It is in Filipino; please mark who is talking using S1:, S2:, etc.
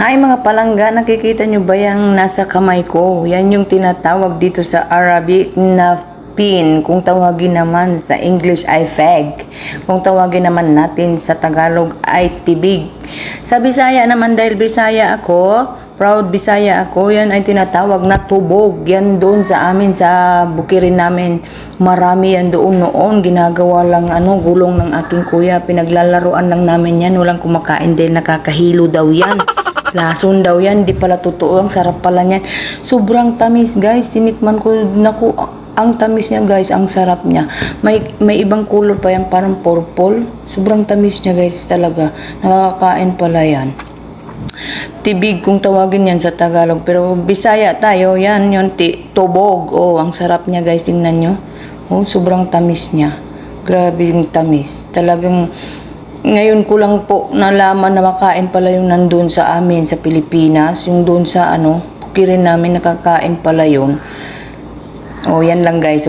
S1: Hi mga palangga, nakikita nyo ba yung nasa kamay ko? Yan yung tinatawag dito sa Arabic na pin. Kung tawagin naman sa English ay fag. Kung tawagin naman natin sa Tagalog ay tibig. Sa Bisaya naman, dahil Bisaya ako, proud Bisaya ako, yan ay tinatawag na tubog. Yan doon sa amin, sa bukirin namin. Marami yan doon noon. Ginagawa lang gulong ng aking kuya. Pinaglalaruan lang namin yan. Walang kumakain dahil nakakahilo daw yan. Lason daw yan, di pala totoo. Ang sarap pala niyan. Sobrang tamis guys, tinikman ko, naku, ang tamis niya guys, ang sarap niya. May ibang color pa yan, parang purple. Sobrang tamis niya guys talaga. Nakakain pala yan. Tibig kung tawagin yan sa Tagalog. Pero Bisaya tayo, yan yung tubog. Oh, ang sarap niya guys, tingnan nyo. Oh, sobrang tamis niya. Grabe yung tamis. Talagang ngayon ko lang po nalaman na makain pala yung nandun sa amin sa Pilipinas. Yung doon sa bukirin namin nakakain pala yun. Oh, yan lang guys.